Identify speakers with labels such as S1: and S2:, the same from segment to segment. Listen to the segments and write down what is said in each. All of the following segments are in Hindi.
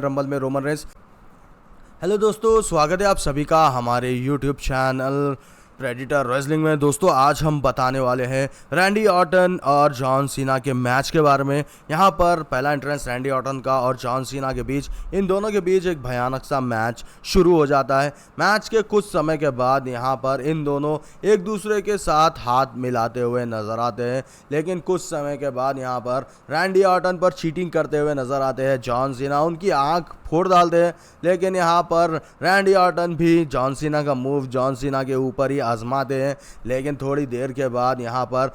S1: रंबल में रोमन रेंस। हेलो दोस्तों, स्वागत है आप सभी का हमारे यूट्यूब चैनल प्रेडिटर रेसलिंग में। दोस्तों आज हम बताने वाले हैं रैंडी ऑर्टन और जॉन सीना के मैच के बारे में। यहाँ पर पहला एंट्रेंस रैंडी ऑर्टन का और जॉन सीना के बीच, इन दोनों के बीच एक भयानक सा मैच शुरू हो जाता है। मैच के कुछ समय के बाद यहाँ पर इन दोनों एक दूसरे के साथ हाथ मिलाते हुए नजर आते हैं, लेकिन कुछ समय के बाद यहाँ पर रैंडी ऑर्टन पर चीटिंग करते हुए नजर आते हैं जॉन सीना। उनकी आंख फोड़ डालते हैं, लेकिन यहाँ पर रैंडी ऑर्टन भी जॉन सीना का मूव जॉन सीना के ऊपर ही आजमाते हैं। लेकिन थोड़ी देर के बाद यहाँ पर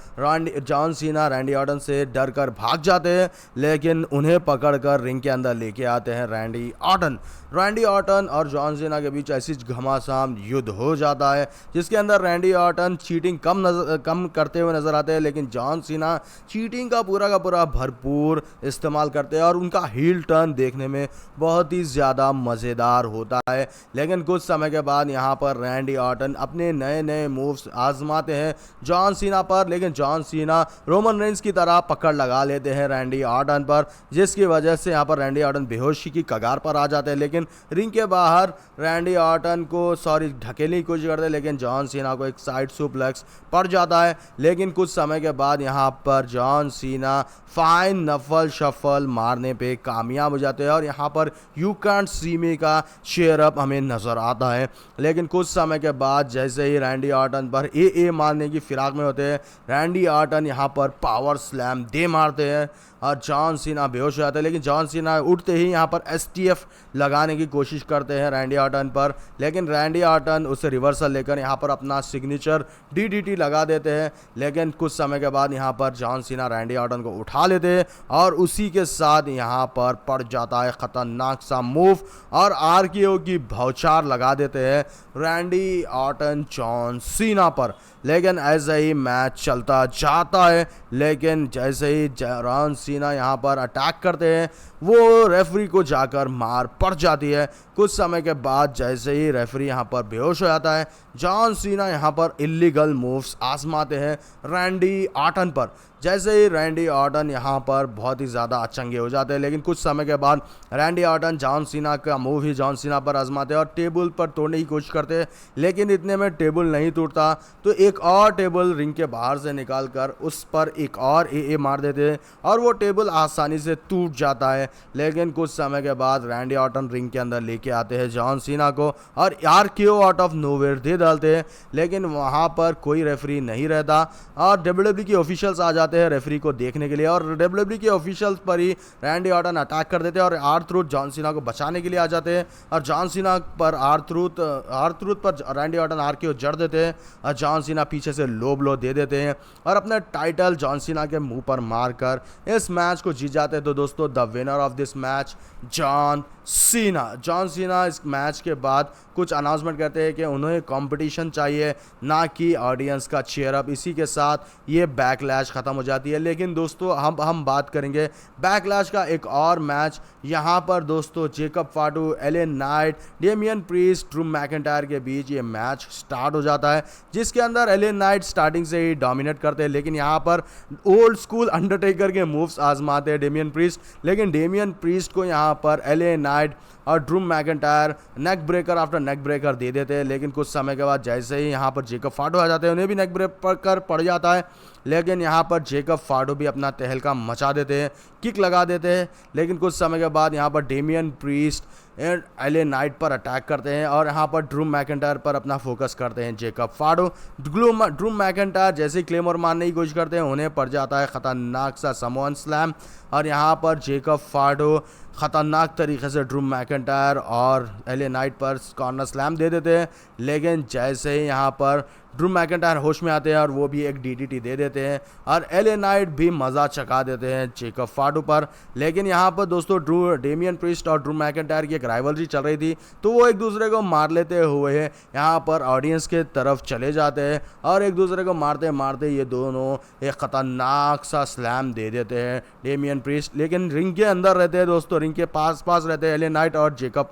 S1: जॉन सीना रैंडी ऑर्टन से डर कर भाग जाते हैं, लेकिन उन्हें पकड़कर रिंग के अंदर लेके आते हैं रैंडी ऑर्टन और जॉन सीना के बीच ऐसी घमासान युद्ध हो जाता है, जिसके अंदर रैंडी ऑर्टन चीटिंग कम करते हुए नजर आते हैं, लेकिन जॉन सीना चीटिंग का पूरा भरपूर इस्तेमाल करते हैं और उनका हील टर्न देखने में बहुत ही ज़्यादा मज़ेदार होता है। लेकिन कुछ समय के बाद यहाँ पर रैंडी ऑर्टन अपने नए नए मूव्स आजमाते हैं जॉन सीना पर, लेकिन जॉन सीना रोमन रेंस की तरह पकड़ लगा लेते हैं रैंडी ऑर्टन पर, जिसकी वजह से यहाँ पर रैंडी ऑर्टन बेहोशी की कगार पर आ जाते हैं। लेकिन रिंग के बाहर रैंडी ऑर्टन को ढकेलने की कोशिश करते हैं, लेकिन जॉन सीना को एक साइड सुप्लेक्स पड़ जाता है। लेकिन कुछ समय के बाद यहाँ पर जॉन सीना फाइन नफल शफल मारने पे कामयाब हो जाते हैं और यहाँ पर यू कैंट सी मी का शेयर अप हमें नजर आता है। लेकिन कुछ समय के बाद जैसे ही रैंडी ऑर्टन पर ए मारने की फिराक में होते हैं, रैंडी ऑर्टन यहाँ पर पावर स्लैम दे मारते हैं और जॉन सीना बेहोश हो जाते हैं। लेकिन जॉन सीना उठते ही यहाँ पर एसटीएफ लगाने की कोशिश करते हैं रैंडी ऑर्टन पर, लेकिन रैंडी ऑर्टन उसे रिवर्सल लेकर यहाँ पर अपना सिग्नेचर डीडीटी लगा देते हैं। लेकिन कुछ समय के बाद यहाँ पर जॉन सीना रैंडी ऑर्टन को उठा लेते हैं और उसी के साथ यहाँ पर पड़ जाता है खतरनाक सा मूव और आरकेओ की भौचार लगा देते हैं रैंडी ऑर्टन जॉन सीना पर। लेकिन ऐसे ही मैच चलता जाता है, लेकिन जैसे ही जॉन सीना यहाँ पर अटैक करते हैं, वो रेफरी को जाकर मार पड़ जाती है। कुछ समय के बाद जैसे ही रेफरी यहाँ पर बेहोश हो जाता है, जॉन सीना यहाँ पर इलीगल मूव्स आजमाते हैं रैंडी ऑर्टन पर। जैसे ही रैंडी ऑर्टन यहाँ पर बहुत ही ज़्यादा अचंगे हो जाते हैं, लेकिन कुछ समय के बाद रैंडी ऑर्टन जॉन सीना का मूव ही जॉन सीना पर आजमाते हैं और टेबल पर तोड़ने की कोशिश करते हैं, लेकिन इतने में टेबल नहीं टूटता, तो एक और टेबल रिंग के बाहर से निकाल कर उस पर एक और ए मार देते हैं और वो टेबल आसानी से टूट जाता है। लेकिन कुछ समय के बाद रैंडी ऑर्टन रिंग के अंदर लेके आते हैं जॉन सीना को और आरकेओ आउट ऑफ नोवेयर दे डालते हैं, लेकिन वहाँ पर कोई रेफरी नहीं रहता और डब्ल्यूडब्ल्यू के ऑफिशियल्स आ जाते हैं रेफरी को देखने के लिए और डब्ल्यूडब्ल्यू के ऑफिशियल्स पर ही रैंडी ऑर्टन अटैक कर देते हैं और आर-ट्रूथ जॉन सीना को बचाने के लिए आ जाते हैं और जॉन सीना पर आर-ट्रूथ पर रैंडी ऑर्टन आरकेओ जड़ देते हैं और जॉन सीना पीछे से लो ब्लो दे देते हैं और अपने टाइटल जॉन सीना के मुंह पर मारकर इस मैच को जीत जाते हैं। तो दोस्तों the winner of this match John Cena इस मैच के बाद कुछ अनाउंसमेंट करते हैं कि उन्हें कंपटीशन चाहिए, ना कि ऑडियंस का चीयर अप। इसी के साथ ये बैकलैश ख़त्म हो जाती है। लेकिन दोस्तों हम बात करेंगे बैकलैश का एक और मैच। यहाँ पर दोस्तों Jacob फाटू, LA Knight, Damien priest, Drew McIntyre के बीच ये मैच स्टार्ट हो जाता है, जिसके अंदर एले नाइट स्टार्टिंग से ही डोमिनेट करते हैं, लेकिन यहाँ पर ओल्ड स्कूल अंडरटेकर के मूव्स आजमाते हैं डेमियन प्रीस्ट, लेकिन डेमियन प्रीस्ट को यहाँ पर एले नाइट और ड्रू मैकिंटायर नेक ब्रेकर आफ्टर नेक ब्रेकर दे देते हैं। लेकिन कुछ समय के बाद जैसे ही यहाँ पर जेकब फाटो आ जाते हैं, उन्हें भी नेक ब्रेकर पड़ जाता है, लेकिन यहाँ पर जेकब फाटो भी अपना तहलका मचा देते हैं, किक लगा देते हैं। लेकिन कुछ समय के बाद यहाँ पर Damien priest and LA Knight पर अटैक करते हैं और यहाँ पर ड्रू मैकिंटायर पर अपना फोकस करते हैं जेकब फाटो। ड्रू मैकिंटायर जैसे ही क्लेमर मारने की कोशिश करते हैं, उन्हें पड़ जाता है खतरनाक सा समोन स्लैम और यहाँ पर जेकब फाटो ख़तरनाक तरीके से ड्रू मैकिंटायर और एले नाइट पर कॉर्नर स्लैम दे देते हैं। लेकिन जैसे ही यहाँ पर ड्रू मैकिंटायर होश में आते हैं और वो भी एक डीडीटी दे देते हैं और एले नाइट भी मज़ा चखा देते हैं जेकब फाटो पर। लेकिन यहाँ पर दोस्तों डेमियन प्रीस्ट और ड्रू मैकिंटायर की एक राइवलरी चल रही थी, तो वो एक दूसरे को मार लेते हुए यहाँ पर ऑडियंस के तरफ चले जाते हैं और एक दूसरे को मारते मारते ये दोनों एक ख़तरनाक सा स्लैम दे देते हैं डेमियन प्रीस्ट। लेकिन रिंग के अंदर रहते हैं दोस्तों, रिंग के पास रहते हैं एले नाइट और जेकब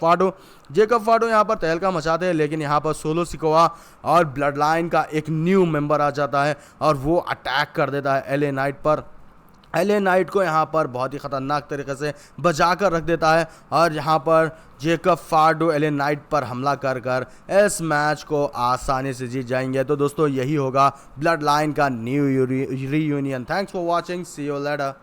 S1: फाटो यहाँ पर तहलका मचाते हैं, लेकिन यहाँ पर सोलो सिकोवा और ब्लड लाइन का एक न्यू मेंबर आ जाता है और वो अटैक कर देता है एले नाइट पर। एले नाइट को यहाँ पर बहुत ही ख़तरनाक तरीके से बचा कर रख देता है और यहाँ पर जेकब फार्डो एले नाइट पर हमला कर कर इस मैच को आसानी से जीत जाएंगे। तो दोस्तों यही होगा ब्लड लाइन का new reunion. Thanks for watching, see you letter.